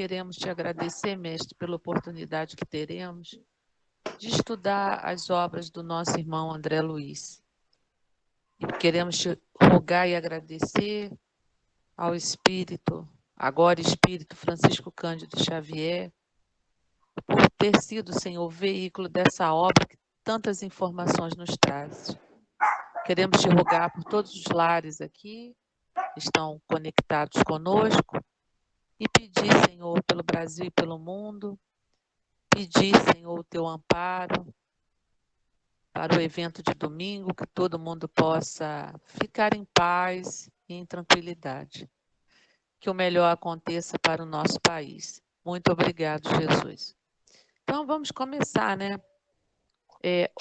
queremos te agradecer, mestre, pela oportunidade que teremos de estudar as obras do nosso irmão André Luiz. E queremos te rogar e agradecer ao Espírito, agora Espírito Francisco Cândido Xavier, por ter sido, Senhor, o veículo dessa obra que tantas informações nos traz. Queremos te rogar por todos os lares aqui que estão conectados conosco e pedir, Senhor, pelo Brasil e pelo mundo, pedir, Senhor, o teu amparo para o evento de domingo, que todo mundo possa ficar em paz e em tranquilidade. Que o melhor aconteça para o nosso país. Muito obrigado, Jesus. Então, vamos começar, né?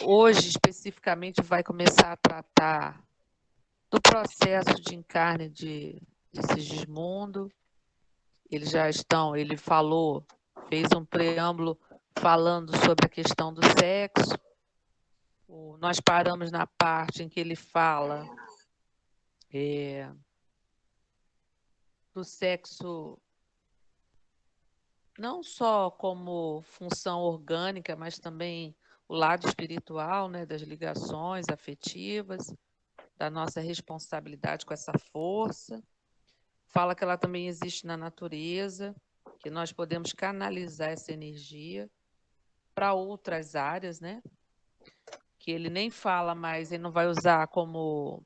Hoje, especificamente, vai começar a tratar do processo de encarne de Sigismundo. Ele falou, fez um preâmbulo falando sobre a questão do sexo. Nós paramos na parte em que ele fala do sexo não só como função orgânica, mas também o lado espiritual, né, das ligações afetivas, da nossa responsabilidade com essa força. Fala que ela também existe na natureza, que nós podemos canalizar essa energia para outras áreas, né? Que ele nem fala mais, ele não vai usar como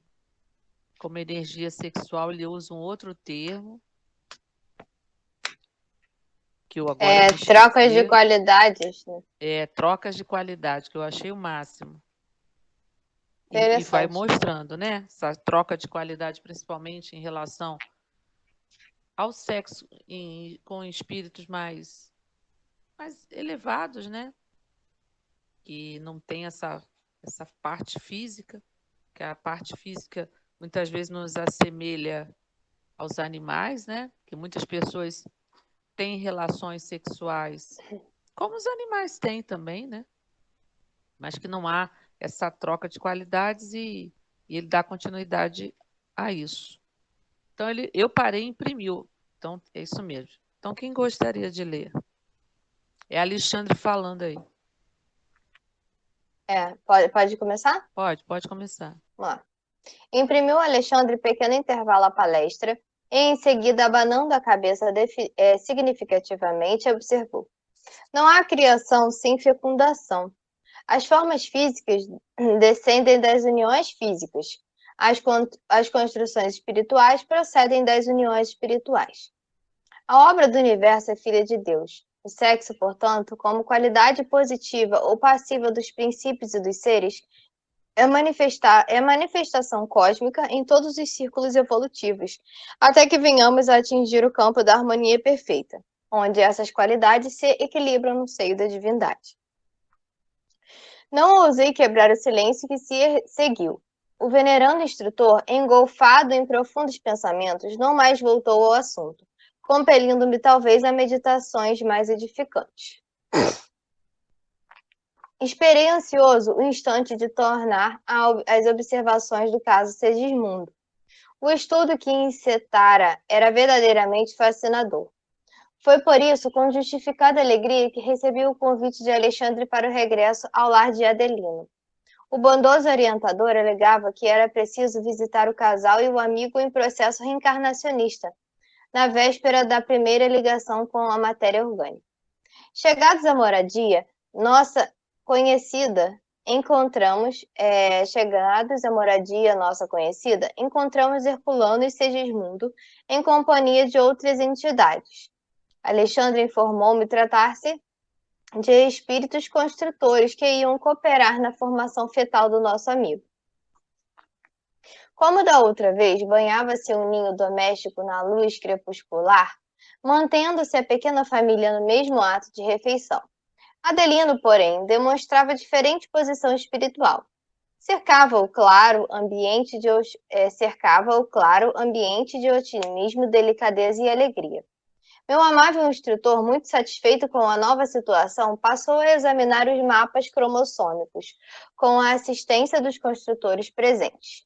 energia sexual, ele usa um outro termo, que eu agora me Trocas de esqueci. qualidades, né? Trocas de qualidade, que eu achei o máximo. E vai mostrando, né? Essa troca de qualidade, principalmente em relação ao sexo com espíritos mais elevados, né? Que não tem essa parte física, que a parte física muitas vezes nos assemelha aos animais, né? Que muitas pessoas têm relações sexuais, como os animais têm também, né? Mas que não há essa troca de qualidades e ele dá continuidade a isso. Então, eu parei e imprimiu. Então, é isso mesmo. Então, quem gostaria de ler? É Alexandre falando aí. Pode começar? Pode começar. Vamos lá. Imprimiu Alexandre pequeno intervalo à palestra e, em seguida, abanando a cabeça significativamente, observou: não há criação sem fecundação. As formas físicas descendem das uniões físicas. As construções espirituais procedem das uniões espirituais. A obra do universo é filha de Deus. O sexo, portanto, como qualidade positiva ou passiva dos princípios e dos seres, é manifestação cósmica em todos os círculos evolutivos, até que venhamos a atingir o campo da harmonia perfeita, onde essas qualidades se equilibram no seio da divindade. Não ousei quebrar o silêncio que se seguiu. O venerando instrutor, engolfado em profundos pensamentos, não mais voltou ao assunto, compelindo-me talvez a meditações mais edificantes. Esperei ansioso o instante de tornar as observações do caso Segismundo. O estudo que encetara era verdadeiramente fascinador. Foi por isso, com justificada alegria, que recebi o convite de Alexandre para o regresso ao lar de Adelino. O bondoso orientador alegava que era preciso visitar o casal e o amigo em processo reencarnacionista, na véspera da primeira ligação com a matéria orgânica. Chegados à moradia, nossa conhecida, encontramos Herculano e Segismundo em companhia de outras entidades. Alexandre informou-me tratar-se de espíritos construtores que iam cooperar na formação fetal do nosso amigo. Como da outra vez, banhava-se um ninho doméstico na luz crepuscular, mantendo-se a pequena família no mesmo ato de refeição. Adelino, porém, demonstrava diferente posição espiritual. Cercava o claro ambiente de otimismo, delicadeza e alegria. Meu amável instrutor, muito satisfeito com a nova situação, passou a examinar os mapas cromossômicos, com a assistência dos construtores presentes.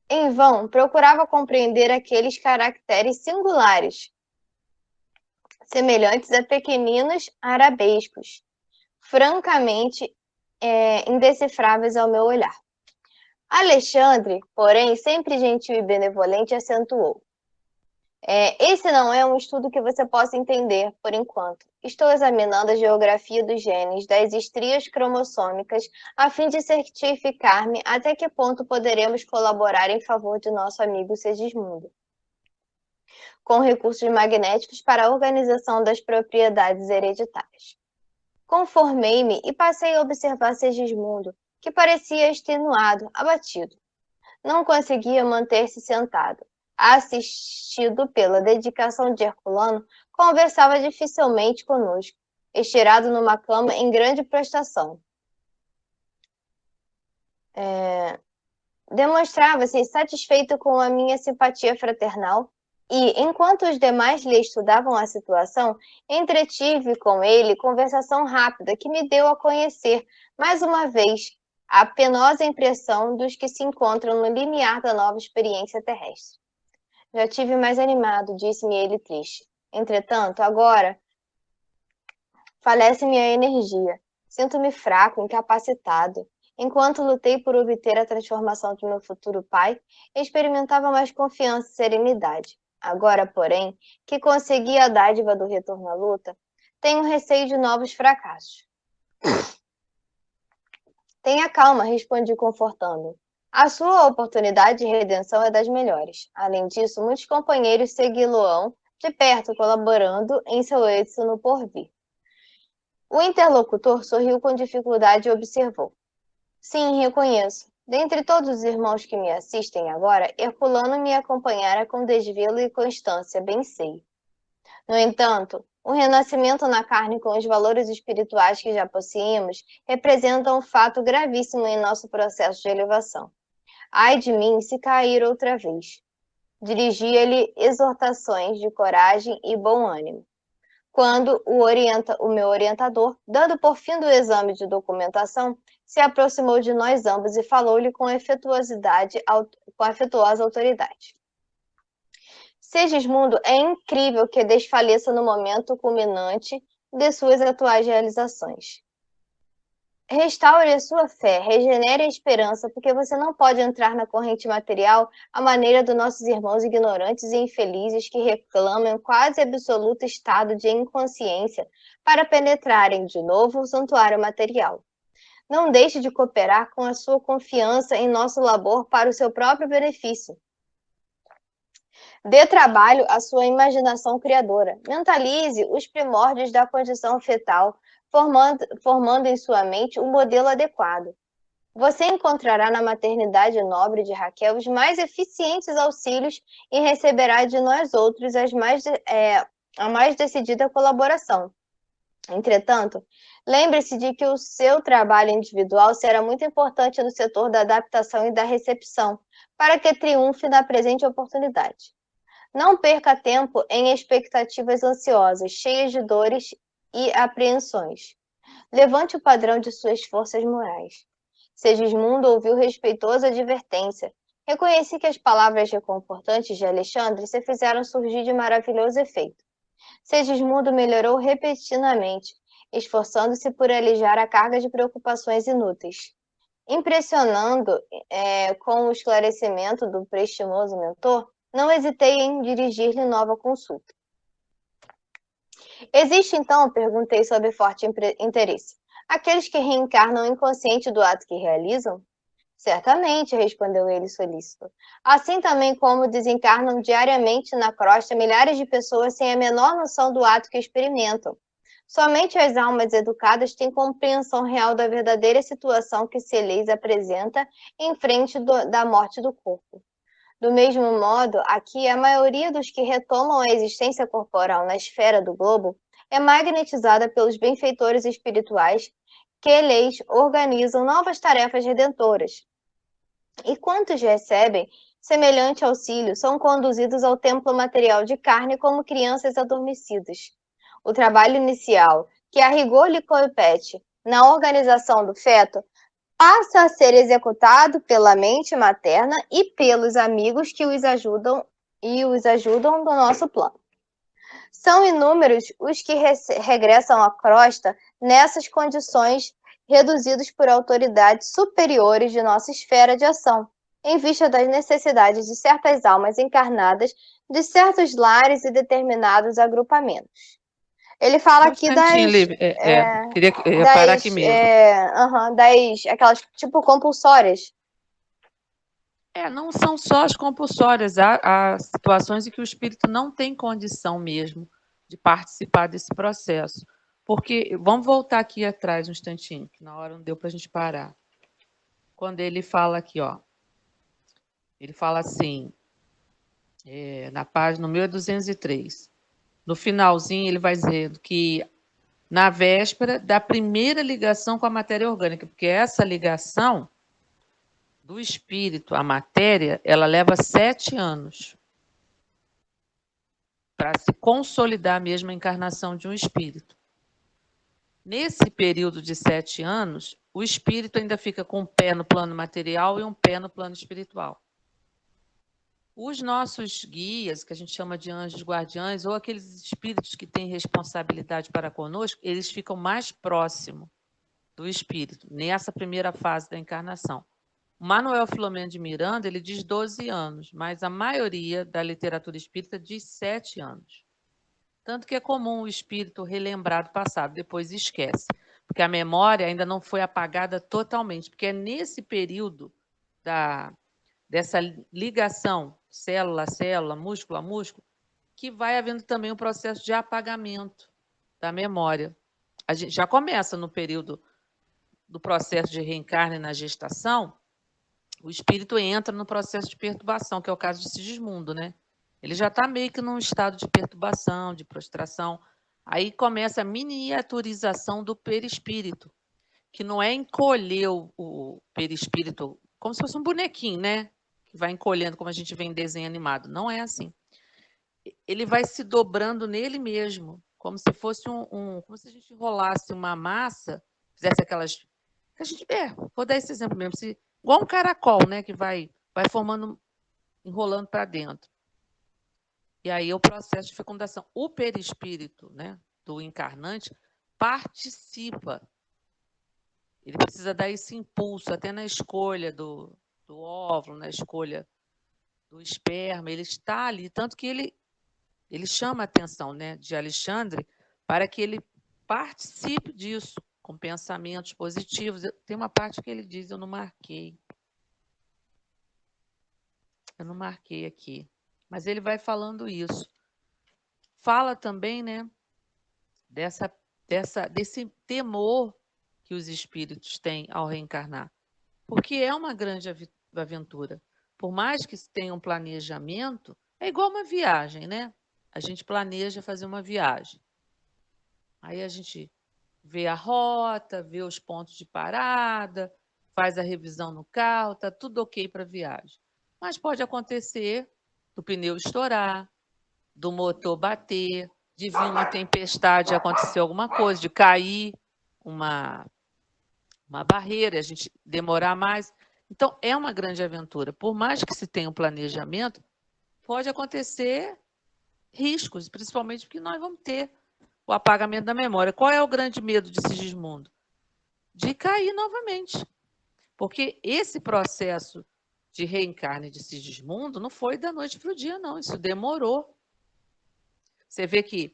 Em vão, procurava compreender aqueles caracteres singulares, semelhantes a pequeninos arabescos, francamente indecifráveis ao meu olhar. Alexandre, porém, sempre gentil e benevolente, acentuou: esse não é um estudo que você possa entender, por enquanto. Estou examinando a geografia dos genes das estrias cromossômicas a fim de certificar-me até que ponto poderemos colaborar em favor de nosso amigo Segismundo, com recursos magnéticos para a organização das propriedades hereditárias. Conformei-me e passei a observar Segismundo, que parecia extenuado, abatido. Não conseguia manter-se sentado. Assistido pela dedicação de Herculano, conversava dificilmente conosco, estirado numa cama em grande prostração. Demonstrava-se satisfeito com a minha simpatia fraternal e, enquanto os demais lhe estudavam a situação, entretive com ele conversação rápida que me deu a conhecer, mais uma vez, a penosa impressão dos que se encontram no limiar da nova experiência terrestre. Já tive mais animado, disse-me ele triste. Entretanto, agora falece minha energia. Sinto-me fraco, incapacitado. Enquanto lutei por obter a transformação de meu futuro pai, experimentava mais confiança e serenidade. Agora, porém, que consegui a dádiva do retorno à luta, tenho receio de novos fracassos. Tenha calma, respondi confortando. A sua oportunidade de redenção é das melhores. Além disso, muitos companheiros segui-lo-ão de perto, colaborando em seu êxito no porvir. O interlocutor sorriu com dificuldade e observou. Sim, reconheço. Dentre todos os irmãos que me assistem agora, Herculano me acompanhara com desvelo e constância, bem sei. No entanto, o renascimento na carne com os valores espirituais que já possuímos representa um fato gravíssimo em nosso processo de elevação. Ai de mim se cair outra vez. Dirigia-lhe exortações de coragem e bom ânimo. Quando o meu orientador, dando por fim do exame de documentação, se aproximou de nós ambos e falou-lhe com afetuosa autoridade. Segismundo, é incrível que desfaleça no momento culminante de suas atuais realizações. Restaure a sua fé, regenere a esperança, porque você não pode entrar na corrente material à maneira dos nossos irmãos ignorantes e infelizes que reclamam quase absoluto estado de inconsciência para penetrarem de novo o santuário material. Não deixe de cooperar com a sua confiança em nosso labor para o seu próprio benefício. Dê trabalho à sua imaginação criadora. Mentalize os primórdios da condição fetal, formando em sua mente um modelo adequado. Você encontrará na maternidade nobre de Raquel os mais eficientes auxílios e receberá de nós outros a mais decidida colaboração. Entretanto, lembre-se de que o seu trabalho individual será muito importante no setor da adaptação e da recepção, para que triunfe na presente oportunidade. Não perca tempo em expectativas ansiosas, cheias de dores e apreensões. Levante o padrão de suas forças morais. Segismundo ouviu respeitosa advertência. Reconheci que as palavras reconfortantes de Alexandre se fizeram surgir de maravilhoso efeito. Segismundo melhorou repentinamente, esforçando-se por alijar a carga de preocupações inúteis. Impressionando com o esclarecimento do prestimoso mentor, não hesitei em dirigir-lhe nova consulta. Existe, então, perguntei sob forte interesse, aqueles que reencarnam inconsciente do ato que realizam? Certamente, respondeu ele solícito. Assim também como desencarnam diariamente na crosta milhares de pessoas sem a menor noção do ato que experimentam. Somente as almas educadas têm compreensão real da verdadeira situação que se lhes apresenta em frente da morte do corpo. Do mesmo modo, aqui a maioria dos que retomam a existência corporal na esfera do globo é magnetizada pelos benfeitores espirituais que lhes organizam novas tarefas redentoras. E quantos recebem semelhante auxílio são conduzidos ao templo material de carne como crianças adormecidas. O trabalho inicial, que a rigor lhe compete na organização do feto, passa a ser executado pela mente materna e pelos amigos que os ajudam do nosso plano. São inúmeros os que regressam à crosta nessas condições, reduzidos por autoridades superiores de nossa esfera de ação, em vista das necessidades de certas almas encarnadas, de certos lares e determinados agrupamentos. Ele fala Só um aqui instantinho, Lívia. Queria parar aqui mesmo. das aquelas tipo compulsórias. Não são só as compulsórias, há situações em que o espírito não tem condição mesmo de participar desse processo. Porque, vamos voltar aqui atrás um instantinho, que na hora não deu para a gente parar. Quando ele fala aqui, ó, ele fala assim, na página, no meu é 203. No finalzinho, ele vai dizendo que na véspera da primeira ligação com a matéria orgânica, porque essa ligação do espírito à matéria, ela leva 7 anos para se consolidar mesmo a encarnação de um espírito. Nesse período de 7 anos, o espírito ainda fica com um pé no plano material e um pé no plano espiritual. Os nossos guias, que a gente chama de anjos guardiães, ou aqueles espíritos que têm responsabilidade para conosco, eles ficam mais próximos do espírito, nessa primeira fase da encarnação. O Manuel Filomeno de Miranda, ele diz 12 anos, mas a maioria da literatura espírita diz 7 anos. Tanto que é comum o espírito relembrar do passado, depois esquece, porque a memória ainda não foi apagada totalmente, porque é nesse período dessa ligação célula a célula, músculo a músculo, que vai havendo também um processo de apagamento da memória. A gente já começa no período do processo de reencarne na gestação, o espírito entra no processo de perturbação, que é o caso de Sigismundo, né? Ele já está meio que num estado de perturbação, de prostração. Aí começa a miniaturização do perispírito, que não é encolher o perispírito como se fosse um bonequinho, né? Que vai encolhendo, como a gente vê em desenho animado. Não é assim. Ele vai se dobrando nele mesmo, como se fosse como se a gente enrolasse uma massa, fizesse aquelas. Que a gente, vou dar esse exemplo mesmo, igual um caracol, né? Que vai formando, enrolando para dentro. E aí é o processo de fecundação. O perispírito, né, do encarnante participa. Ele precisa dar esse impulso, até na escolha do óvulo, na escolha do esperma. Ele está ali, tanto que ele chama a atenção, né, de Alexandre para que ele participe disso, com pensamentos positivos. Tem uma parte que ele diz, eu não marquei. Eu não marquei aqui. Mas ele vai falando isso. Fala também, né, desse temor que os espíritos têm ao reencarnar. Porque é uma grande aventura. Por mais que se tenha um planejamento, é igual uma viagem, né? A gente planeja fazer uma viagem. Aí a gente vê a rota, vê os pontos de parada, faz a revisão no carro, está tudo ok para a viagem. Mas pode acontecer do pneu estourar, do motor bater, de vir uma tempestade, acontecer alguma coisa, de cair uma barreira, a gente demorar mais. Então, é uma grande aventura. Por mais que se tenha um planejamento, pode acontecer riscos, principalmente porque nós vamos ter o apagamento da memória. Qual é o grande medo de Sigismundo? De cair novamente. Porque esse processo de reencarne de Sigismundo não foi da noite para o dia, não. Isso demorou. Você vê que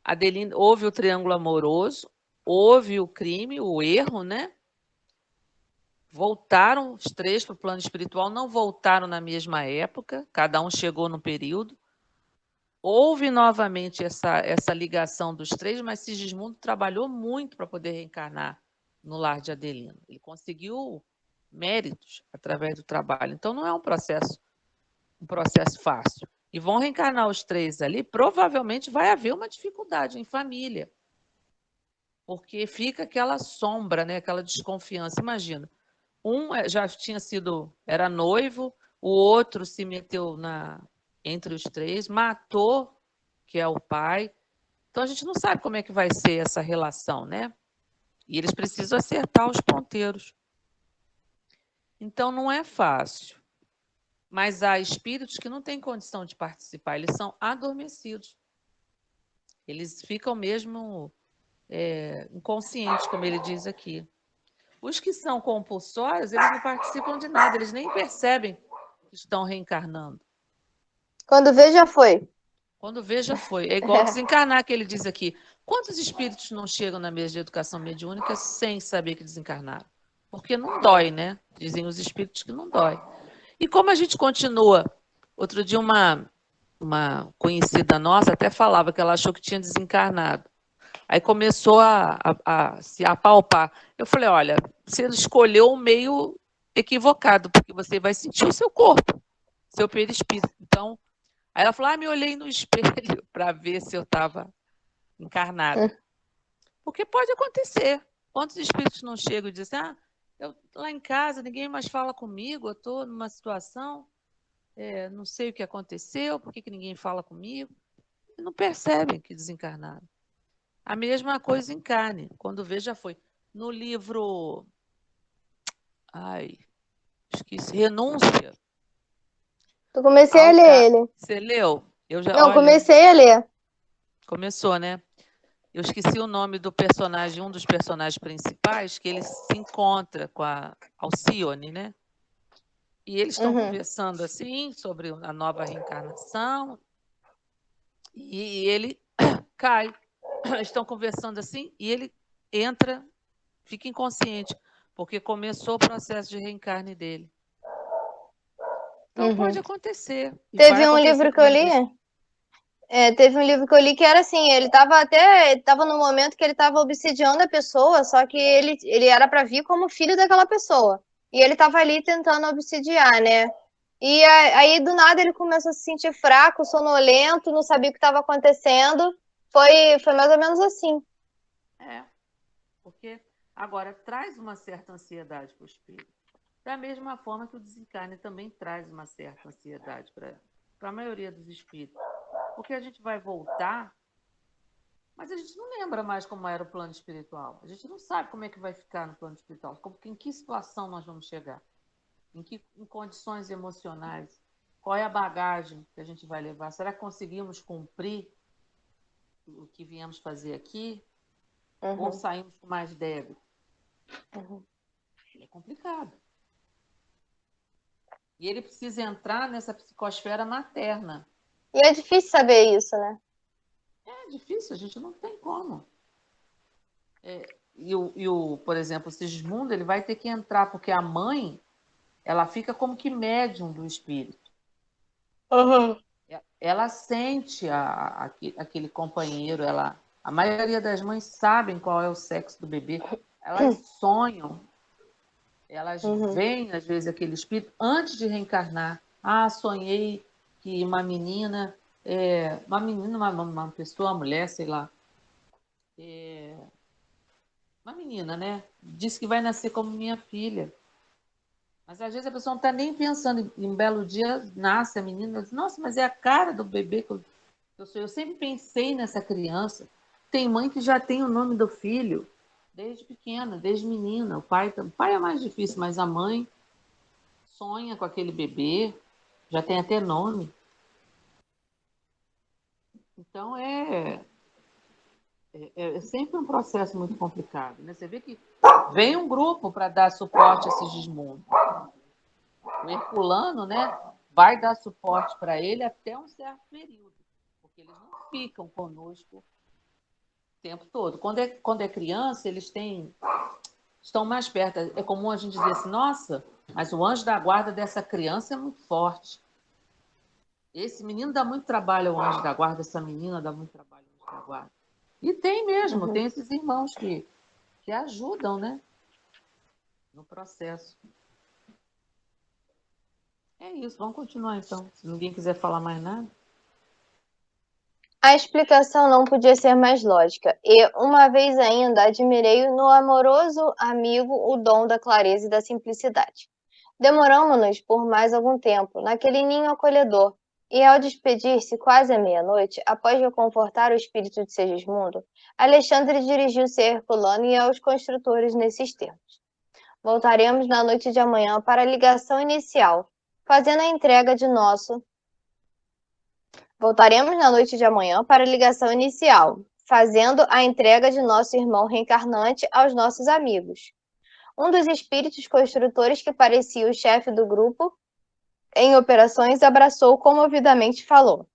Adelina, houve o triângulo amoroso, houve o crime, o erro, né? Voltaram os três para o plano espiritual, não voltaram na mesma época, cada um chegou no período. Houve novamente essa ligação dos três, mas Sigismundo trabalhou muito para poder reencarnar no lar de Adelino. Ele conseguiu méritos através do trabalho. Então, não é um processo fácil. E vão reencarnar os três ali, provavelmente vai haver uma dificuldade em família, porque fica aquela sombra, né? Aquela desconfiança. Imagina, já era noivo, o outro se meteu entre os três, matou, que é o pai. Então a gente não sabe como é que vai ser essa relação, né? E eles precisam acertar os ponteiros. Então não é fácil. Mas há espíritos que não têm condição de participar, eles são adormecidos. Eles ficam mesmo inconscientes, como ele diz aqui. Os que são compulsórios, eles não participam de nada, eles nem percebem que estão reencarnando. Quando vê, já foi. Quando vê, já foi. É igual desencarnar, que ele diz aqui. Quantos espíritos não chegam na mesa de educação mediúnica sem saber que desencarnaram? Porque não dói, né? Dizem os espíritos que não dói. E como a gente continua... Outro dia, uma conhecida nossa até falava que ela achou que tinha desencarnado. Aí começou a se apalpar. Eu falei, olha, você escolheu o meio equivocado, porque você vai sentir o seu corpo, seu perispírito. Então, aí ela falou, me olhei no espelho para ver se eu estava encarnada. Porque pode acontecer. Quantos espíritos não chegam e dizem, eu lá em casa, ninguém mais fala comigo, eu estou numa situação, não sei o que aconteceu, por que ninguém fala comigo? E não percebem que desencarnaram. A mesma coisa em carne. Quando vê, já foi. No livro... esqueci. Renúncia. Eu comecei a ler ele. Você leu? Não, comecei a ler. Começou, né? Eu esqueci o nome do personagem, um dos personagens principais, que ele se encontra com a Alcione, né? E eles estão conversando assim sobre a nova reencarnação. E ele cai. Estão conversando assim e ele entra, fica inconsciente, porque começou o processo de reencarne dele. Então pode acontecer. Teve um livro que eu li. Teve um livro que eu li que era assim, ele estava no momento que ele estava obsidiando a pessoa, só que ele era para vir como filho daquela pessoa. E ele estava ali tentando obsidiar, né? E aí, do nada, ele começou a se sentir fraco, sonolento, não sabia o que estava acontecendo. Foi mais ou menos assim. Porque agora traz uma certa ansiedade para o espírito. Da mesma forma que o desencarne também traz uma certa ansiedade para a maioria dos espíritos. Porque a gente vai voltar, mas a gente não lembra mais como era o plano espiritual. A gente não sabe como é que vai ficar no plano espiritual, em que situação nós vamos chegar, em condições emocionais, qual é a bagagem que a gente vai levar. Será que conseguimos cumprir o que viemos fazer aqui? Ou saímos com mais débito? É complicado. E ele precisa entrar nessa psicosfera materna. E é difícil saber isso, né? É difícil, a gente não tem como. Por exemplo, o Sigismundo, ele vai ter que entrar, porque a mãe, ela fica como que médium do espírito. Ela sente aquele companheiro, a maioria das mães sabem qual é o sexo do bebê, elas sonham, elas veem, às vezes, aquele espírito antes de reencarnar. Sonhei que uma menina, uma pessoa, uma mulher, sei lá, uma menina, né? Disse que vai nascer como minha filha. Mas às vezes a pessoa não está nem pensando. Em um belo dia nasce a menina, diz, nossa, mas é a cara do bebê que eu sou. Eu sempre pensei nessa criança. Tem mãe que já tem o nome do filho desde pequena, desde menina. O pai é mais difícil, mas a mãe sonha com aquele bebê, já tem até nome. Então é sempre um processo muito complicado, né? Você vê que vem um grupo para dar suporte a Sigismundo. O Herculano, né, vai dar suporte para ele até um certo período, porque eles não ficam conosco o tempo todo. Quando é criança, eles estão mais perto. É comum a gente dizer assim, nossa, mas o anjo da guarda dessa criança é muito forte. Esse menino dá muito trabalho ao anjo da guarda, essa menina dá muito trabalho ao anjo da guarda. E tem mesmo, tem esses irmãos que ajudam, né, no processo. É isso, vamos continuar então. Se ninguém quiser falar mais nada. A explicação não podia ser mais lógica, e, uma vez ainda, admirei no amoroso amigo o dom da clareza e da simplicidade. Demoramo-nos por mais algum tempo, naquele ninho acolhedor, e ao despedir-se quase à meia-noite, após reconfortar o espírito de Segismundo, Alexandre dirigiu-se a Herculano e aos construtores nesses termos. Voltaremos na noite de amanhã para a ligação inicial, fazendo a entrega de nosso Voltaremos na noite de amanhã para a ligação inicial, fazendo a entrega de nosso irmão reencarnante aos nossos amigos. Um dos espíritos construtores que parecia o chefe do grupo em operações abraçou comovidamente e falou: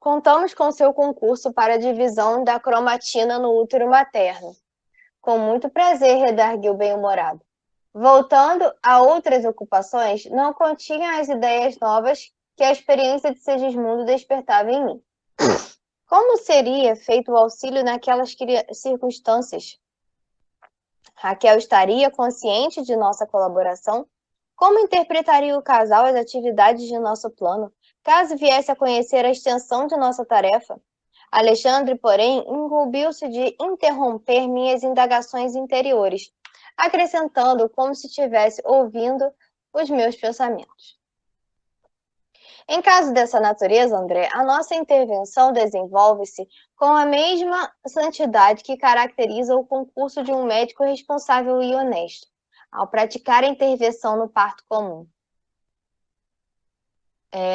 Contamos com seu concurso para a divisão da cromatina no útero materno. Com muito prazer, redarguiu bem-humorado. Voltando a outras ocupações, não continha as ideias novas que a experiência de Segismundo despertava em mim. Como seria feito o auxílio naquelas circunstâncias? Raquel estaria consciente de nossa colaboração? Como interpretaria o casal as atividades de nosso plano, caso viesse a conhecer a extensão de nossa tarefa? Alexandre, porém, incumbiu-se de interromper minhas indagações interiores, acrescentando como se estivesse ouvindo os meus pensamentos. Em caso dessa natureza, André, a nossa intervenção desenvolve-se com a mesma santidade que caracteriza o concurso de um médico responsável e honesto, ao praticar a intervenção no parto comum.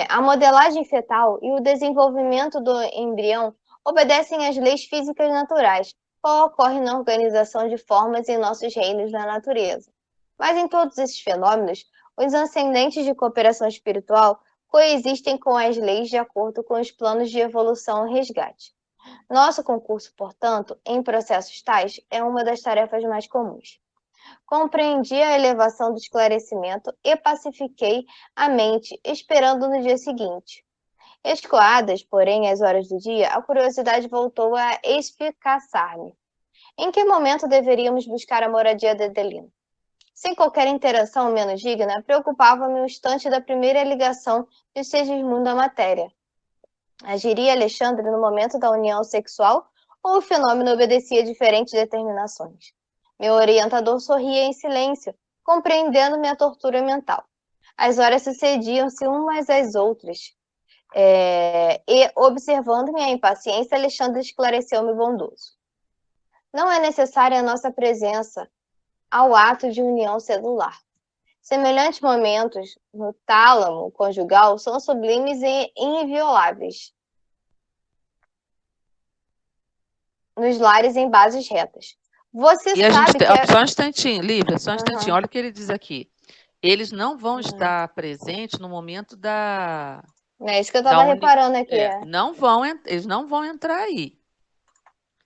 A modelagem fetal e o desenvolvimento do embrião obedecem às leis físicas naturais, qual ocorre na organização de formas em nossos reinos da natureza. Mas em todos esses fenômenos, os ascendentes de cooperação espiritual coexistem com as leis de acordo com os planos de evolução e resgate. Nosso concurso, portanto, em processos tais, é uma das tarefas mais comuns. Compreendi a elevação do esclarecimento e pacifiquei a mente, esperando no dia seguinte. Escoadas, porém, às horas do dia, a curiosidade voltou a espicaçar-me. Em que momento deveríamos buscar a moradia de Adelina? Sem qualquer interação menos digna, preocupava-me o instante da primeira ligação de Segismundo à matéria. Agiria Alexandre no momento da união sexual ou o fenômeno obedecia a diferentes determinações? Meu orientador sorria em silêncio, compreendendo minha tortura mental. As horas sucediam-se umas às outras. E, observando minha impaciência, Alexandre esclareceu-me bondoso. Não é necessária a nossa presença ao ato de união celular. Semelhantes momentos no tálamo conjugal são sublimes e invioláveis nos lares em bases retas. Você E a sabe gente, que... só um instantinho, Lívia, só um instantinho. Uhum. Olha o que ele diz aqui. Eles não vão estar presentes no momento da... É isso que eu estava reparando aqui. Eles não vão entrar aí.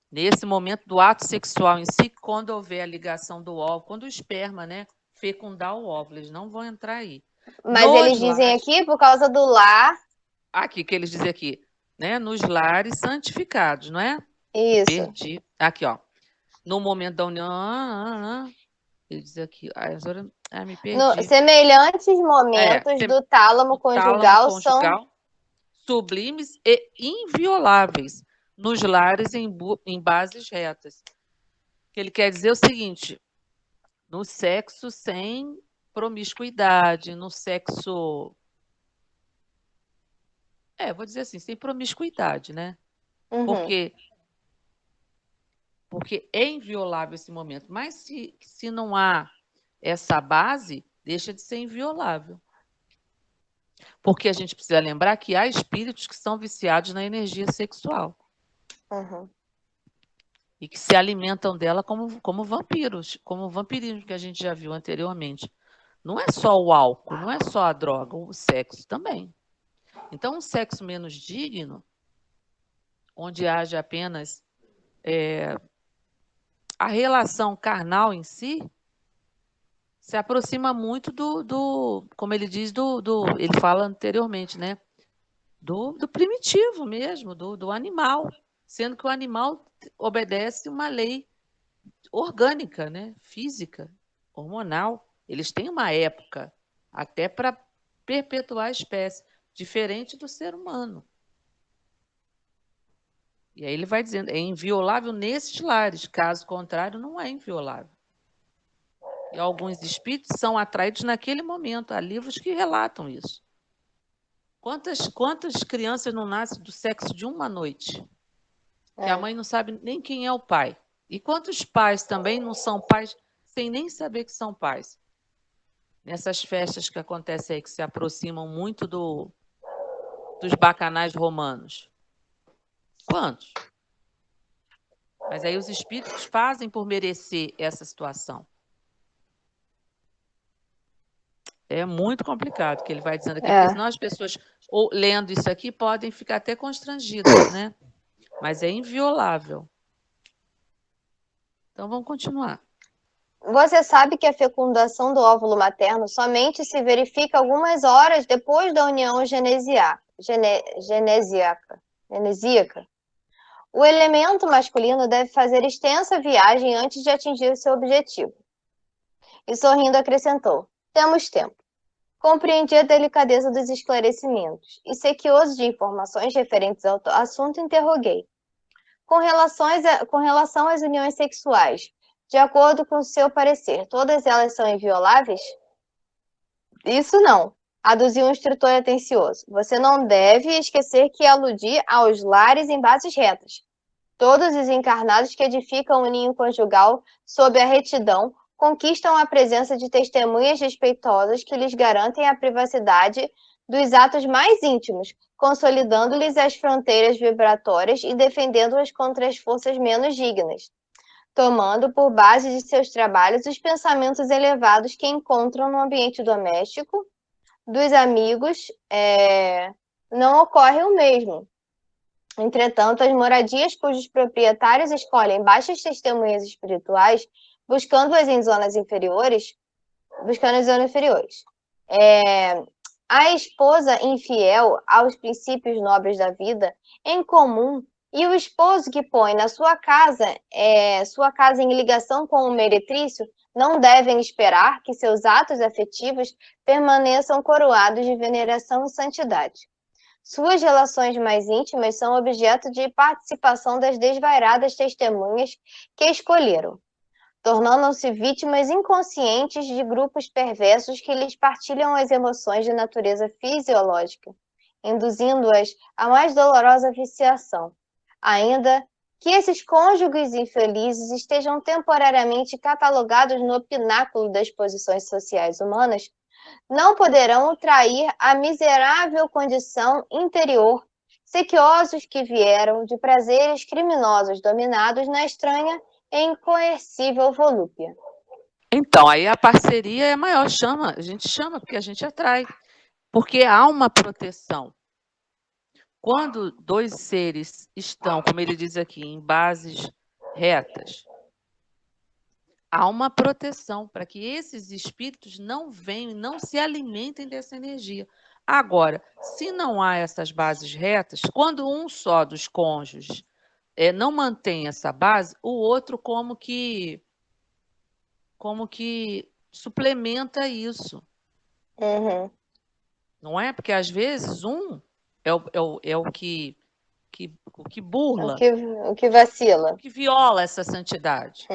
Nesse momento do ato sexual em si, quando houver a ligação do óvulo, quando o esperma, né, fecundar o óvulo, eles não vão entrar aí. Mas eles dizem aqui por causa do lar. Aqui, que eles dizem aqui, né, nos lares santificados, não é? Isso. Perdi. Aqui, ó. No momento da união... Ele diz aqui, me perdi. Semelhantes momentos do tálamo conjugal são sublimes e invioláveis nos lares em bases retas. O que ele quer dizer é o seguinte: no sexo sem promiscuidade, no sexo... vou dizer assim, sem promiscuidade, né? Uhum. Porque é inviolável esse momento. Mas se não há essa base, deixa de ser inviolável. Porque a gente precisa lembrar que há espíritos que são viciados na energia sexual. Uhum. E que se alimentam dela como vampiros, como o vampirismo que a gente já viu anteriormente. Não é só o álcool, não é só a droga, o sexo também. Então, um sexo menos digno, onde haja apenas a relação carnal em si, se aproxima muito como ele diz, ele fala anteriormente, né? Do primitivo mesmo, do animal, sendo que o animal obedece uma lei orgânica, né? Física, hormonal. Eles têm uma época até para perpetuar a espécie, diferente do ser humano. E aí ele vai dizendo, é inviolável nesses lares, caso contrário, não é inviolável. E alguns espíritos são atraídos naquele momento. Há livros que relatam isso. Quantas crianças não nascem do sexo de uma noite? Que a mãe não sabe nem quem é o pai. E quantos pais também não são pais sem nem saber que são pais? Nessas festas que acontecem aí, que se aproximam muito do dos bacanais romanos? Quantos? Mas aí os espíritos fazem por merecer essa situação. É muito complicado o que ele vai dizendo aqui, porque senão as pessoas, lendo isso aqui, podem ficar até constrangidas, né? Mas é inviolável. Então, vamos continuar. Você sabe que a fecundação do óvulo materno somente se verifica algumas horas depois da união genesíaca. O elemento masculino deve fazer extensa viagem antes de atingir o seu objetivo. E sorrindo acrescentou: temos tempo. Compreendi a delicadeza dos esclarecimentos e, sequioso de informações referentes ao assunto, interroguei. Com relação às uniões sexuais, de acordo com o seu parecer, todas elas são invioláveis? Isso não, aduziu um instrutor atencioso. Você não deve esquecer que aludi aos lares em bases retas. Todos os encarnados que edificam o ninho conjugal sob a retidão conquistam a presença de testemunhas respeitosas que lhes garantem a privacidade dos atos mais íntimos, consolidando-lhes as fronteiras vibratórias e defendendo-as contra as forças menos dignas, tomando por base de seus trabalhos os pensamentos elevados que encontram no ambiente doméstico dos amigos. Não ocorre o mesmo. Entretanto, as moradias cujos proprietários escolhem baixas testemunhas espirituais, buscando-as em zonas inferiores, a esposa infiel aos princípios nobres da vida em comum e o esposo que põe na sua casa em ligação com o meretrício não devem esperar que seus atos afetivos permaneçam coroados de veneração e santidade. Suas relações mais íntimas são objeto de participação das desvairadas testemunhas que escolheram, tornando-se vítimas inconscientes de grupos perversos que lhes partilham as emoções de natureza fisiológica, induzindo-as à mais dolorosa viciação. Ainda que esses cônjuges infelizes estejam temporariamente catalogados no pináculo das posições sociais humanas, não poderão trair a miserável condição interior, sequiosos que vieram de prazeres criminosos dominados na estranha e incoercível volúpia. Então, aí a parceria é maior, a gente chama porque a gente atrai, porque há uma proteção. Quando dois seres estão, como ele diz aqui, em bases retas, há uma proteção para que esses espíritos não venham e não se alimentem dessa energia. Agora, se não há essas bases retas, quando um só dos cônjuges não mantém essa base, o outro como que suplementa isso. Uhum. Não é? Porque às vezes um é o que burla, o que vacila, o que viola essa santidade.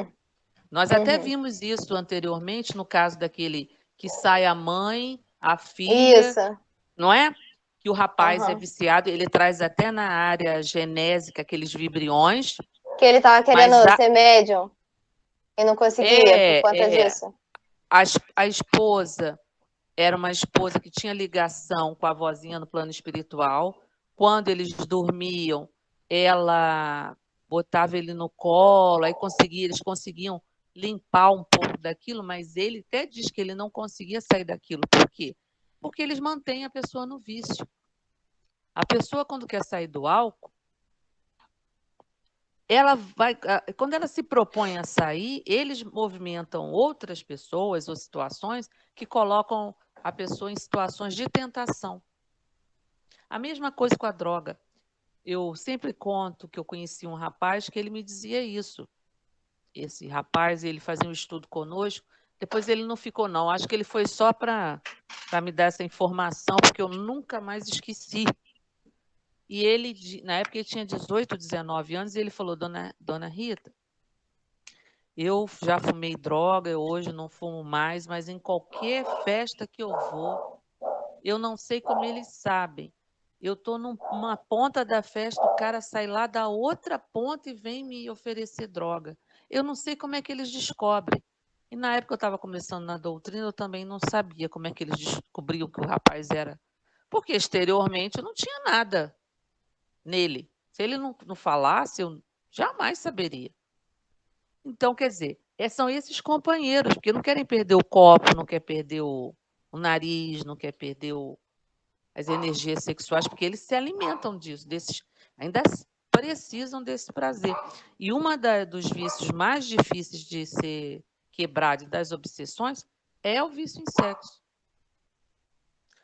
Nós até Uhum. vimos isso anteriormente no caso daquele que sai a mãe, a filha, Isso. não é? Que o rapaz é viciado, ele traz até na área genésica aqueles vibriões. Que ele estava querendo ser médium e não conseguia por conta disso. A esposa era uma esposa que tinha ligação com a vozinha no plano espiritual. Quando eles dormiam, ela botava ele no colo, aí eles conseguiam limpar um pouco daquilo, mas ele até diz que ele não conseguia sair daquilo. Por quê? Porque eles mantêm a pessoa no vício. A pessoa, quando quer sair do álcool, quando ela se propõe a sair, eles movimentam outras pessoas ou situações que colocam a pessoa em situações de tentação. A mesma coisa com a droga. Eu sempre conto que eu conheci um rapaz que ele me dizia isso. Esse rapaz, ele fazia um estudo conosco, depois ele não ficou, não. Acho que ele foi só para me dar essa informação, porque eu nunca mais esqueci. E ele, na época, ele tinha 18, 19 anos, e ele falou, dona Rita, eu já fumei droga, eu hoje não fumo mais, mas em qualquer festa que eu vou, eu não sei como eles sabem. Eu estou numa ponta da festa, o cara sai lá da outra ponta e vem me oferecer droga. Eu não sei como é que eles descobrem. E na época eu estava começando na doutrina, eu também não sabia como é que eles descobriam que o rapaz era Porque exteriormente não tinha nada nele. Se ele não falasse, eu jamais saberia. Então, quer dizer, são esses companheiros, porque não querem perder o copo, não quer perder o nariz, não quer perder as energias sexuais, porque eles se alimentam disso, ainda precisam desse prazer. E dos vícios mais difíceis de ser quebrado e das obsessões é o vício em sexo.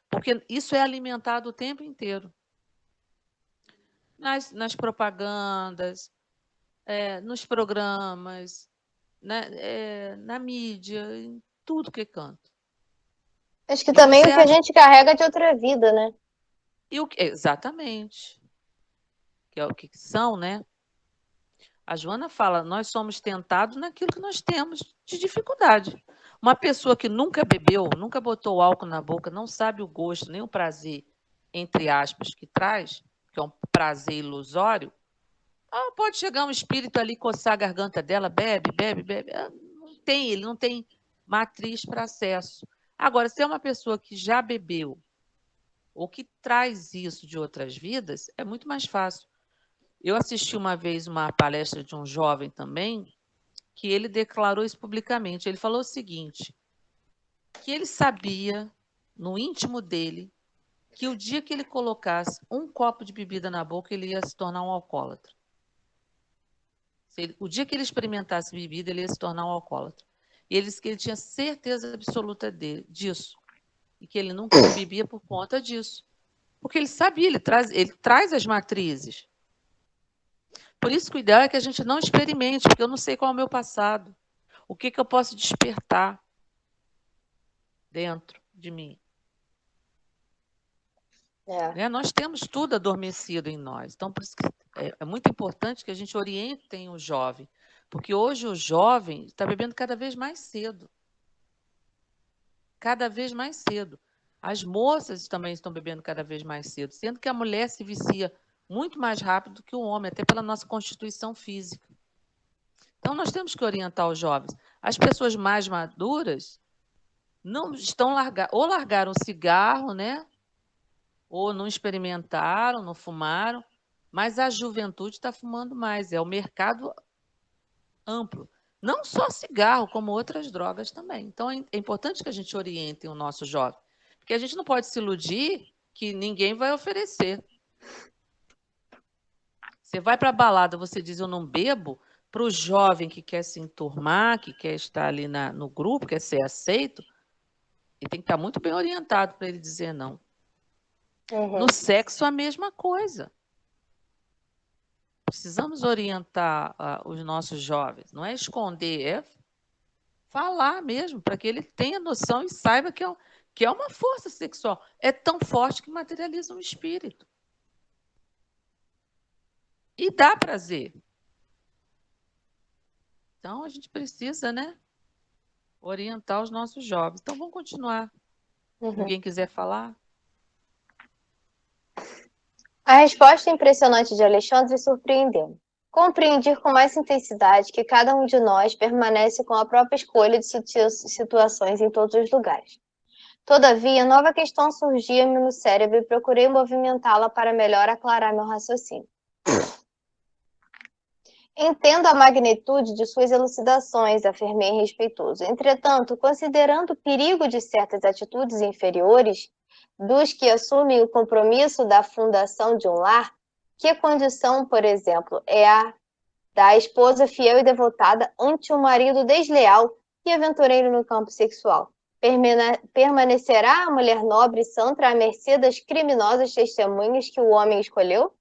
Porque isso é alimentado o tempo inteiro. Nas propagandas, nos programas, na mídia, em tudo que é canto. Acho que também o que a gente carrega de outra vida, né? Exatamente. Que é o que são, né? A Joana fala, nós somos tentados naquilo que nós temos de dificuldade. Uma pessoa que nunca bebeu, nunca botou álcool na boca, não sabe o gosto, nem o prazer, entre aspas, que traz, que é um prazer ilusório, pode chegar um espírito ali, coçar a garganta dela, bebe, bebe, bebe. Ele não tem matriz para acesso. Agora, se é uma pessoa que já bebeu, ou que traz isso de outras vidas, é muito mais fácil. Eu assisti uma vez uma palestra de um jovem também, que ele declarou isso publicamente. Ele falou o seguinte, que ele sabia, no íntimo dele, que o dia que ele colocasse um copo de bebida na boca, ele ia se tornar um alcoólatra. O dia que ele experimentasse bebida, ele ia se tornar um alcoólatra. E ele disse que ele tinha certeza absoluta disso. E que ele nunca bebia por conta disso. Porque ele sabia, ele traz as matrizes. Por isso que o ideal é que a gente não experimente, porque eu não sei qual é o meu passado. O que eu posso despertar dentro de mim. Nós temos tudo adormecido em nós. Então, por isso que é muito importante que a gente oriente o jovem. Porque hoje o jovem está bebendo cada vez mais cedo. Cada vez mais cedo. As moças também estão bebendo cada vez mais cedo, sendo que a mulher se vicia muito mais rápido que o homem, até pela nossa constituição física. Então, nós temos que orientar os jovens. As pessoas mais maduras não estão largaram o cigarro, né? Ou não experimentaram, não fumaram, mas a juventude está fumando mais. É o mercado amplo. Não só cigarro, como outras drogas também. Então, é importante que a gente oriente o nosso jovem. Porque a gente não pode se iludir que ninguém vai oferecer. Você vai para a balada, você diz, eu não bebo, para o jovem que quer se enturmar, que quer estar ali no grupo, quer ser aceito, ele tem que estar muito bem orientado para ele dizer não. Uhum. No sexo, a mesma coisa. Precisamos orientar os nossos jovens. Não é esconder, é falar mesmo, para que ele tenha noção e saiba que é uma força sexual. É tão forte que materializa um espírito. E dá prazer. Então, a gente precisa, né, orientar os nossos jovens. Então, vamos continuar. Ninguém quiser falar? A resposta impressionante de Alexandre surpreendeu. Compreendi com mais intensidade que cada um de nós permanece com a própria escolha de situações em todos os lugares. Todavia, nova questão surgia-me no cérebro e procurei movimentá-la para melhor aclarar meu raciocínio. Entendo a magnitude de suas elucidações, afirmei respeitoso. Entretanto, considerando o perigo de certas atitudes inferiores dos que assumem o compromisso da fundação de um lar, que condição, por exemplo, é a da esposa fiel e devotada ante um marido desleal e aventureiro no campo sexual? Permanecerá a mulher nobre e santa à mercê das criminosas testemunhas que o homem escolheu?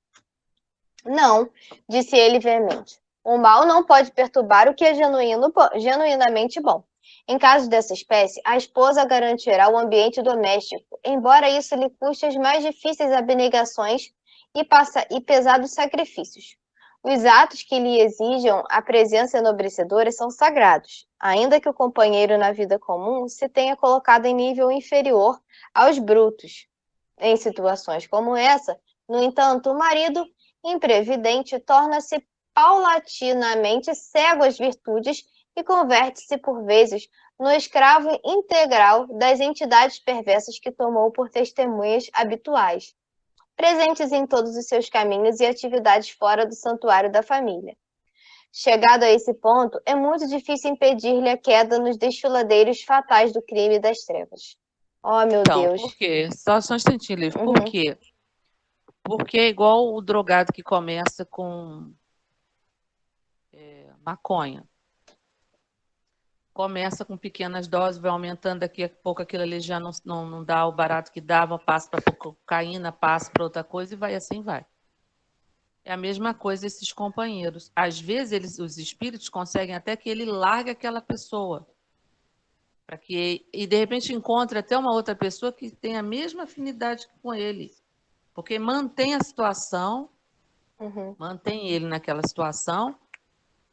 Não, disse ele veemente. O mal não pode perturbar o que é genuinamente bom. Em caso dessa espécie, a esposa garantirá o ambiente doméstico, embora isso lhe custe as mais difíceis abnegações e pesados sacrifícios. Os atos que lhe exijam a presença enobrecedora são sagrados, ainda que o companheiro na vida comum se tenha colocado em nível inferior aos brutos. Em situações como essa, no entanto, o marido imprevidente torna-se paulatinamente cego às virtudes e converte-se, por vezes, no escravo integral das entidades perversas que tomou por testemunhas habituais, presentes em todos os seus caminhos e atividades fora do santuário da família. Chegado a esse ponto, é muito difícil impedir-lhe a queda nos desfiladeiros fatais do crime e das trevas. Oh, meu Então, Deus. por quê? Só um instantinho, Liv. Por quê? Porque é igual o drogado que começa com maconha. Começa com pequenas doses, vai aumentando, daqui a pouco aquilo ali já não dá o barato que dava, passa para cocaína, passa para outra coisa e vai assim vai. É a mesma coisa esses companheiros. Às vezes os espíritos conseguem até que ele largue aquela pessoa. E de repente encontre até uma outra pessoa que tem a mesma afinidade com ele. Porque mantém a situação, mantém ele naquela situação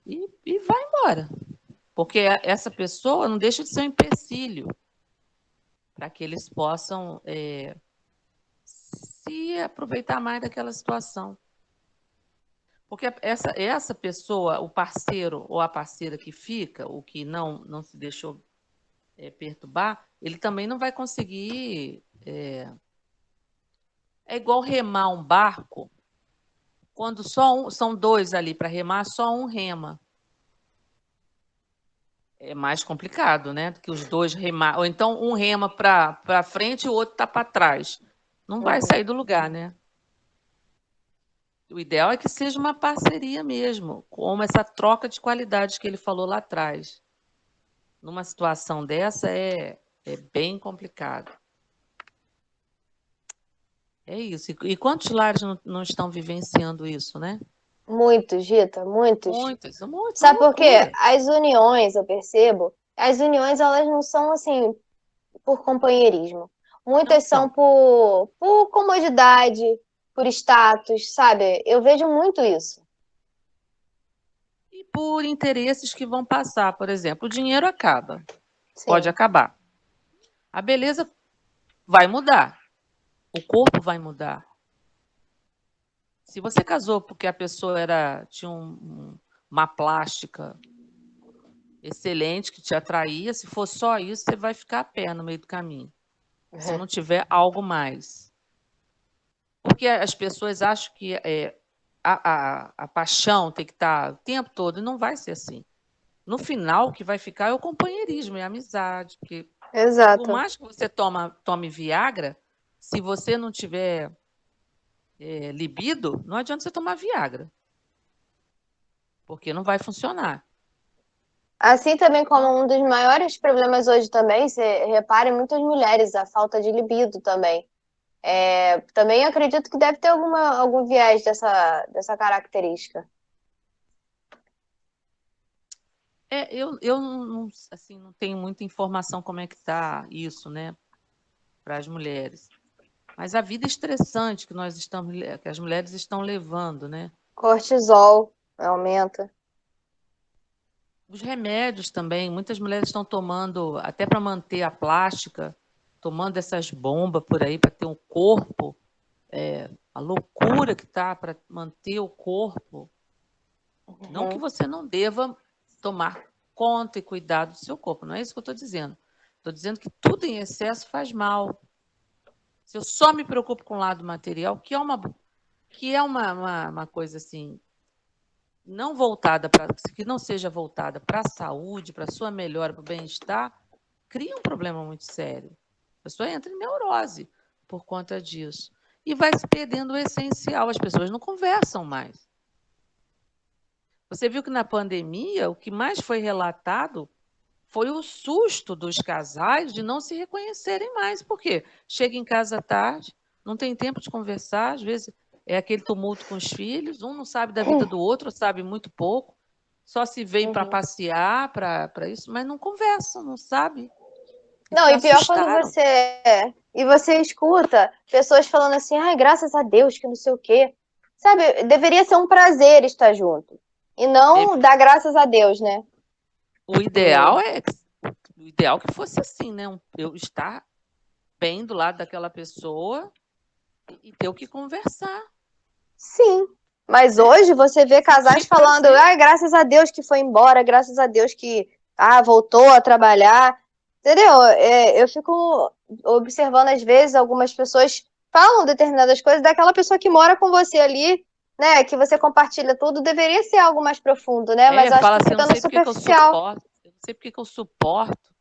e vai embora. Porque essa pessoa não deixa de ser um empecilho para que eles possam se aproveitar mais daquela situação. Porque essa pessoa, o parceiro ou a parceira que fica, o que não se deixou perturbar, ele também não vai conseguir. É igual remar um barco, quando são dois ali para remar, só um rema. É mais complicado, né? Do que os dois remar. Ou então um rema para frente e o outro está para trás. Não vai sair do lugar, né? O ideal é que seja uma parceria mesmo, como essa troca de qualidades que ele falou lá atrás. Numa situação dessa é bem complicado. É isso. E quantos lares não estão vivenciando isso, né? Muitos, Gita, muitos. Muitos, muitos. Sabe por quê? As uniões, eu percebo, as uniões elas não são assim por companheirismo. Muitas são por comodidade, por status, sabe? Eu vejo muito isso. E por interesses que vão passar, por exemplo, o dinheiro acaba. Sim. Pode acabar. A beleza vai mudar. O corpo vai mudar. Se você casou porque a pessoa tinha uma plástica excelente que te atraía, se for só isso, você vai ficar a pé no meio do caminho. Se não tiver algo mais. Porque as pessoas acham que a paixão tem que estar o tempo todo, e não vai ser assim. No final, o que vai ficar é o companheirismo, é a amizade. Porque Exato. por mais que você tome Viagra, se você não tiver libido, não adianta você tomar Viagra. Porque não vai funcionar. Assim também como um dos maiores problemas hoje também, você repara em muitas mulheres, a falta de libido também. Também acredito que deve ter algum viés dessa característica. Eu não tenho muita informação como é que está isso, né, para as mulheres. Mas a vida estressante que as mulheres estão levando, né? Cortisol aumenta. Os remédios também, muitas mulheres estão tomando, até para manter a plástica, tomando essas bombas por aí para ter um corpo, a loucura que está para manter o corpo. Não que você não deva tomar conta e cuidar do seu corpo, não é isso que eu estou dizendo. Estou dizendo que tudo em excesso faz mal. Se eu só me preocupo com o lado material, que é uma coisa assim, que não seja voltada para a saúde, para a sua melhora, para o bem-estar, cria um problema muito sério. A pessoa entra em neurose por conta disso. E vai se perdendo o essencial. As pessoas não conversam mais. Você viu que na pandemia, o que mais foi relatado foi o susto dos casais de não se reconhecerem mais. Por quê? Chega em casa tarde, não tem tempo de conversar, às vezes é aquele tumulto com os filhos, um não sabe da vida do outro, sabe muito pouco, só se veem para passear, para isso, mas não conversam, não sabe. Não, e pior quando você escuta pessoas falando assim, ai, graças a Deus, que não sei o quê. Sabe, deveria ser um prazer estar junto. E não dar graças a Deus, né? O ideal que fosse assim, né? Eu estar bem do lado daquela pessoa e ter o que conversar. Sim. Mas hoje você vê casais falando, ai, graças a Deus que foi embora, graças a Deus que voltou a trabalhar, entendeu? Eu fico observando, às vezes, algumas pessoas falam determinadas coisas daquela pessoa que mora com você ali, né? Que você compartilha tudo, deveria ser algo mais profundo, né? Mas eu acho Fala que assim, eu fica não no sei porque que eu superficial. suporto, eu não sei porque que eu suporto.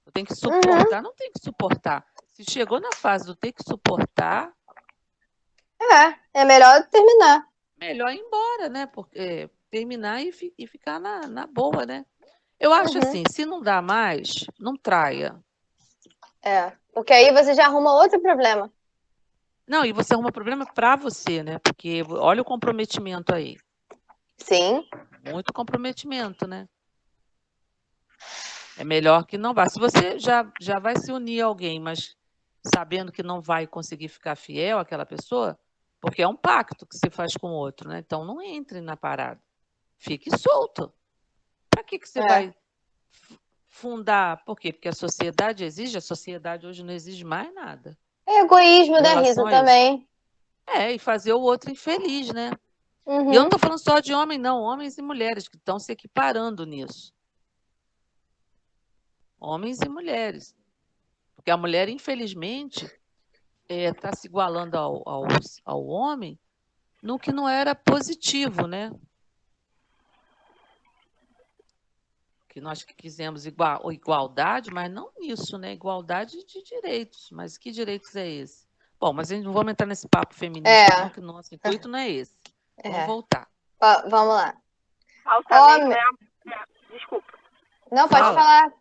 Eu tenho que Uhum, suportar, não tem que suportar. Se chegou na fase do ter que suportar, é melhor terminar. melhor ir embora, né? Porque terminar e ficar na boa, né? Eu acho Uhum, assim, se não dá mais, não traia. porque aí você já arruma outro problema. Não, e você arruma problema para você, né? Porque olha o comprometimento aí. Sim, Muito comprometimento, né? É melhor que não vá. Se você já vai se unir a alguém, mas sabendo que não vai conseguir ficar fiel àquela pessoa, porque é um pacto que se faz com o outro, né? Então não entre na parada. Fique solto. Para que você é. vai fundar? Por quê? Porque a sociedade exige, a sociedade hoje não exige mais nada É egoísmo, com né, relação Rita, a isso. também. E fazer o outro infeliz, né? E eu não Uhum. estou falando só de homem, não, homens e mulheres que estão se equiparando nisso. Homens e mulheres. Porque a mulher, infelizmente, está se igualando ao homem no que não era positivo, né? Que nós que quisemos igualdade, mas não nisso, né? Igualdade de direitos. Mas que direitos é esse? Bom, mas a gente não vamos entrar nesse papo feminista, não, É, que o nosso intuito não é esse. Vamos é. voltar. Vamos lá. Falta mesmo Homem. desculpa. Não, pode Fala. falar.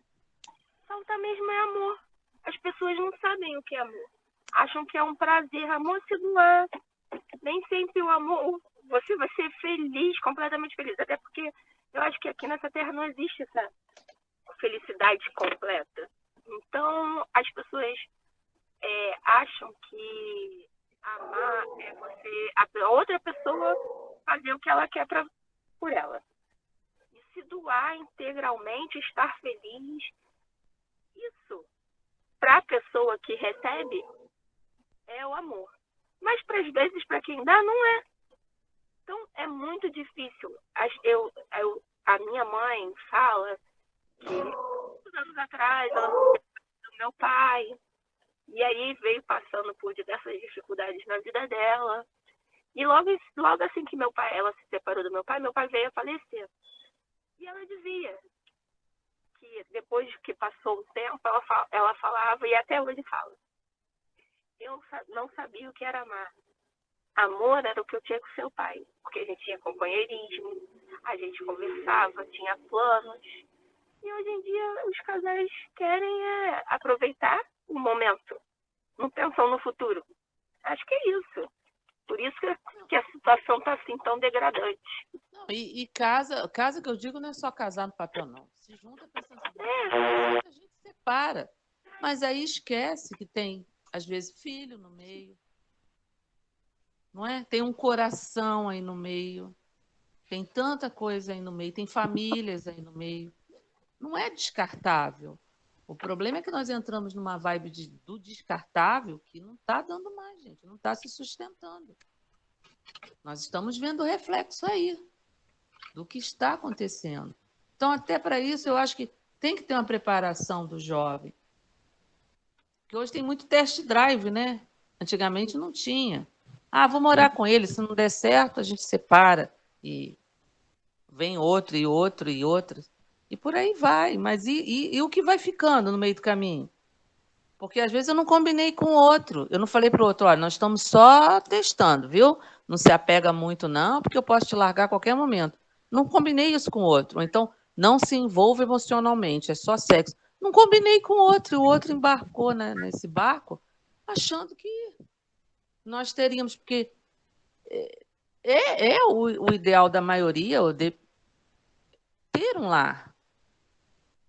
Falta mesmo é amor. As pessoas não sabem o que é amor. Acham que é um prazer. Amor se doar. Nem sempre o amor. Você vai ser feliz, completamente feliz. Até porque eu acho que aqui nessa terra não existe essa felicidade completa. Então, as pessoas acham que amar é você, a outra pessoa fazer o que ela quer por ela. E se doar integralmente, estar feliz, isso, para a pessoa que recebe, é o amor. Mas, para as vezes, para quem dá, não é. Então, é muito difícil. A minha mãe fala que, muitos anos atrás, ela do meu pai, e aí veio passando por diversas dificuldades na vida dela. E logo assim que ela se separou do meu pai veio a falecer. E ela dizia que depois que passou o tempo, ela falava, e até hoje fala, eu não sabia o que era amar. Amor era o que eu tinha com seu pai, porque a gente tinha companheirismo, a gente conversava, tinha planos. E hoje em dia os casais querem aproveitar o momento, não pensam no futuro. Acho que é isso. Por isso que a situação está assim tão degradante. Não, e casa que eu digo não é só casar no papel, não. Se junta pensando assim, a gente separa. Mas aí esquece que tem, às vezes, filho no meio, não é? Tem um coração aí no meio, tem tanta coisa aí no meio, tem famílias aí no meio. Não é descartável. O problema é que nós entramos numa vibe do descartável que não está dando mais, gente, não está se sustentando. Nós estamos vendo o reflexo aí do que está acontecendo. Então, até para isso, eu acho que tem que ter uma preparação do jovem. Porque hoje tem muito test drive, né? Antigamente não tinha. Vou morar com ele, se não der certo, a gente separa. E vem outro, e outro, e outro. E por aí vai. Mas e o que vai ficando no meio do caminho? Porque às vezes eu não combinei com o outro. Eu não falei para o outro, olha, nós estamos só testando, viu? Não se apega muito, não, porque eu posso te largar a qualquer momento. Não combinei isso com o outro. Ou então, não se envolva emocionalmente, é só sexo. Não combinei com o outro, e o outro embarcou, né, nesse barco, achando que nós teríamos, porque é o ideal da maioria, o de ter um lar.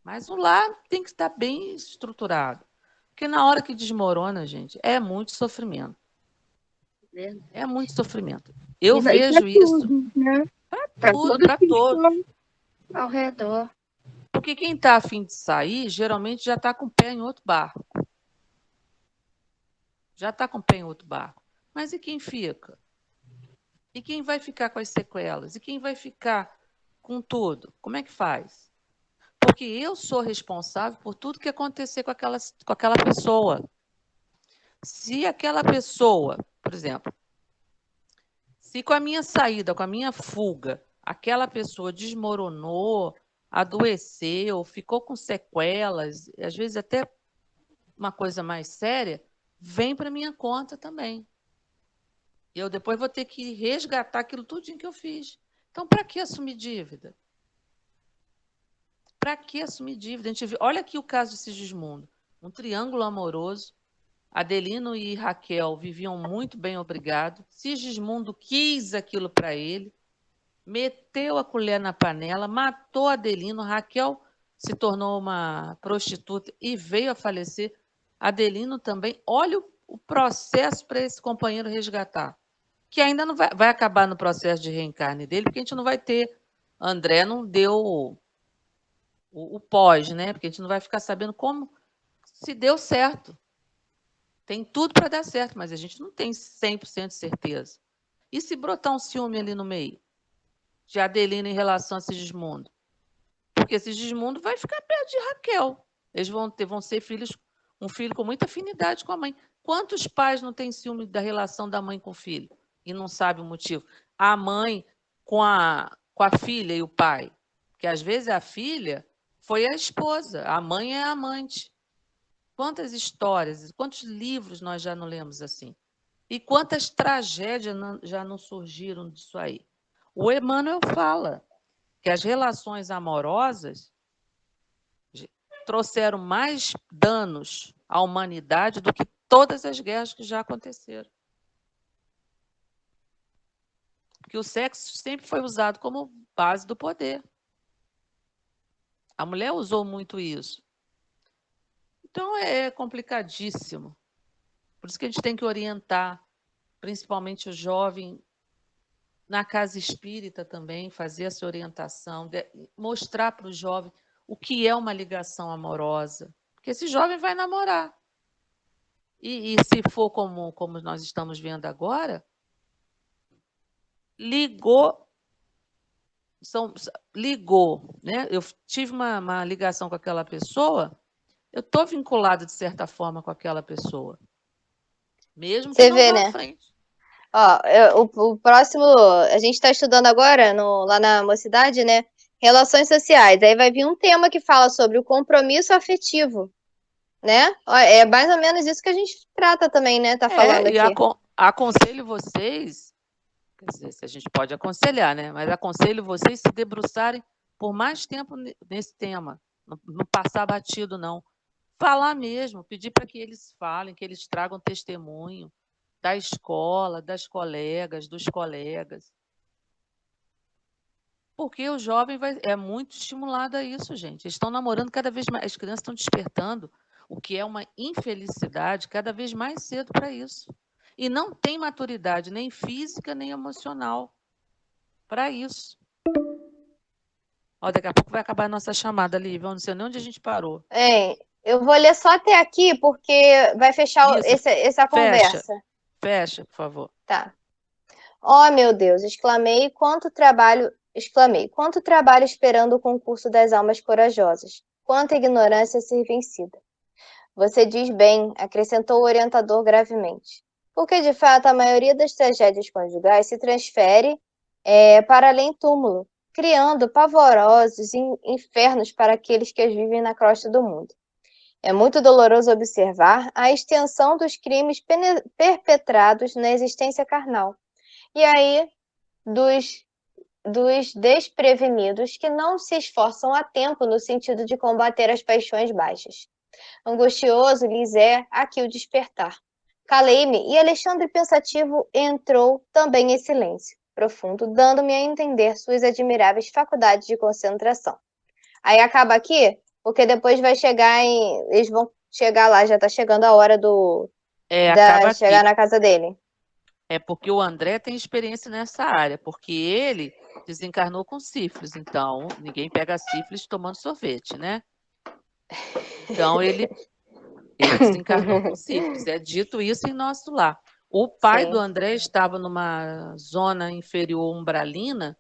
Mas o lar tem que estar bem estruturado. Porque na hora que desmorona, gente, é muito sofrimento. É muito sofrimento. Eu E pra vejo isso tudo, né? para Pra tudo, todos para que todos. estão ao redor. Porque quem está afim de sair, geralmente já está com o pé em outro barco. Já está com o pé em outro barco. Mas e quem fica? E quem vai ficar com as sequelas? E quem vai ficar com tudo? Como é que faz? Porque eu sou responsável por tudo que acontecer com aquela pessoa. Se aquela pessoa, por exemplo, se com a minha saída, com a minha fuga, aquela pessoa desmoronou, adoeceu, ficou com sequelas, às vezes até uma coisa mais séria, vem para minha conta também. E eu depois vou ter que resgatar aquilo tudinho que eu fiz. Então, para que assumir dívida? Para que assumir dívida? Olha aqui o caso de Sigismundo. Um triângulo amoroso. Adelino e Raquel viviam muito bem, obrigado. Sigismundo quis aquilo para ele, meteu a colher na panela, matou Adelino. Raquel se tornou uma prostituta e veio a falecer. Adelino também. Olha o processo para esse companheiro resgatar, que ainda não vai acabar no processo de reencarne dele, porque a gente não vai ter. André não deu o pós, né? Porque a gente não vai ficar sabendo como se deu certo. Tem tudo para dar certo, mas a gente não tem 100% de certeza. E se brotar um ciúme ali no meio? De Adelina em relação a Sigismundo? Porque Sigismundo vai ficar perto de Raquel. Eles vão ser filhos, um filho com muita afinidade com a mãe. Quantos pais não têm ciúme da relação da mãe com o filho e não sabem o motivo? A mãe com a filha e o pai. Porque às vezes a filha foi a esposa, a mãe é a amante. Quantas histórias, quantos livros nós já não lemos assim? E quantas tragédias já não surgiram disso aí? O Emmanuel fala que as relações amorosas trouxeram mais danos à humanidade do que todas as guerras que já aconteceram. Porque o sexo sempre foi usado como base do poder. A mulher usou muito isso. Então é complicadíssimo. Por isso que a gente tem que orientar, principalmente o jovem, na casa espírita também, fazer essa orientação, mostrar para o jovem o que é uma ligação amorosa. Porque esse jovem vai namorar. E se for como nós estamos vendo agora, ligou, né? Eu tive uma ligação com aquela pessoa, eu estou vinculada, de certa forma, com aquela pessoa. Mesmo que Você não vê, vá à né? frente. Ó, o próximo, a gente está estudando agora lá na Mocidade, né? Relações sociais. Aí vai vir um tema que fala sobre o compromisso afetivo, né? Ó, é mais ou menos isso que a gente trata também, né? Tá falando E aqui. aconselho vocês, quer dizer, se a gente pode aconselhar, né? Mas aconselho vocês se debruçarem por mais tempo nesse tema. Não passar batido, não. Falar mesmo, pedir para que eles falem, que eles tragam testemunho da escola, das colegas, dos colegas. Porque o jovem é muito estimulado a isso, gente. Eles estão namorando cada vez mais, as crianças estão despertando o que é uma infelicidade cada vez mais cedo para isso. E não tem maturidade nem física, nem emocional para isso. Ó, daqui a pouco vai acabar a nossa chamada, Lívia. Eu não sei nem onde a gente parou. Eu vou ler só até aqui, porque vai fechar Isso, essa conversa. Fecha, por favor. Tá. Oh, meu Deus, exclamei, quanto trabalho esperando o concurso das almas corajosas. Quanta ignorância a ser vencida. Você diz bem, acrescentou o orientador gravemente. Porque, de fato, a maioria das tragédias conjugais se transfere para além túmulo, criando pavorosos infernos para aqueles que as vivem na crosta do mundo. É muito doloroso observar a extensão dos crimes perpetrados na existência carnal. E aí, dos desprevenidos que não se esforçam a tempo no sentido de combater as paixões baixas. Angustioso lhes é aqui o despertar. Calei-me e Alexandre pensativo entrou também em silêncio profundo, dando-me a entender suas admiráveis faculdades de concentração. Aí acaba aqui, porque depois vai chegar eles vão chegar lá, já está chegando a hora Acaba chegar aqui. na casa dele. É porque o André tem experiência nessa área, porque ele desencarnou com sífilis, então ninguém pega sífilis tomando sorvete, né? Então ele desencarnou com sífilis. É dito isso em nosso lar. O pai do André estava numa zona inferior umbralina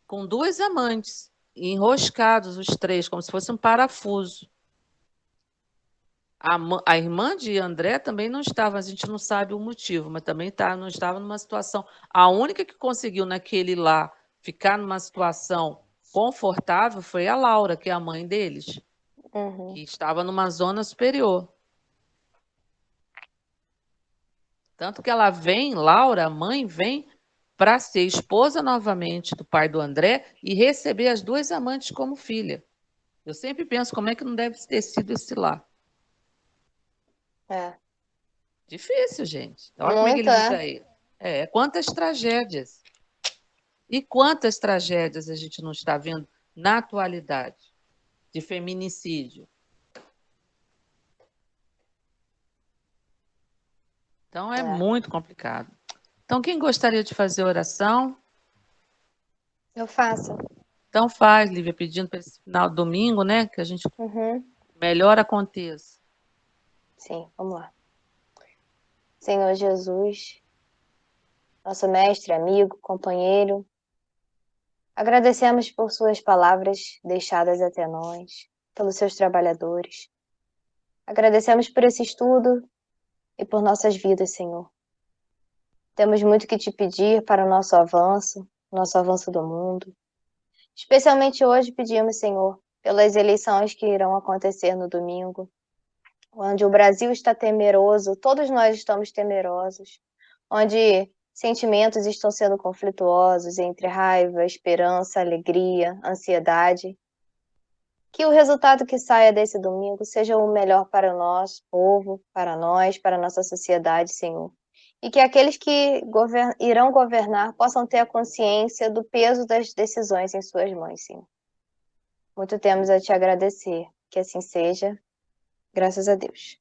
com 2 amantes. enroscados os três, como se fosse um parafuso. A irmã de André também não estava, a gente não sabe o motivo, mas também não estava numa situação. A única que conseguiu naquele lá ficar numa situação confortável foi a Laura, que é a mãe deles, Uhum. que estava numa zona superior. Tanto que ela vem, Laura, a mãe, vem para ser esposa novamente do pai do André e receber as duas amantes como filha. Eu sempre penso como é que não deve ter sido esse lá. É. Difícil, gente. Olha como é que Muito, ele diz aí. Quantas tragédias. E quantas tragédias a gente não está vendo na atualidade de feminicídio. Então é muito complicado. Então, quem gostaria de fazer oração? Eu faço. Então faz, Lívia, pedindo para esse final de domingo, né? Que a gente Uhum. melhor aconteça. Sim, vamos lá. Senhor Jesus, nosso mestre, amigo, companheiro, agradecemos por suas palavras deixadas até nós, pelos seus trabalhadores. Agradecemos por esse estudo e por nossas vidas, Senhor. Temos muito que te pedir para o nosso avanço do mundo. Especialmente hoje pedimos, Senhor, pelas eleições que irão acontecer no domingo, onde o Brasil está temeroso, todos nós estamos temerosos, onde sentimentos estão sendo conflituosos entre raiva, esperança, alegria, ansiedade. Que o resultado que saia desse domingo seja o melhor para o nosso povo, para nós, para a nossa sociedade, Senhor. E que aqueles que irão governar possam ter a consciência do peso das decisões em suas mãos, Senhor. Muito temos a te agradecer. Que assim seja. Graças a Deus.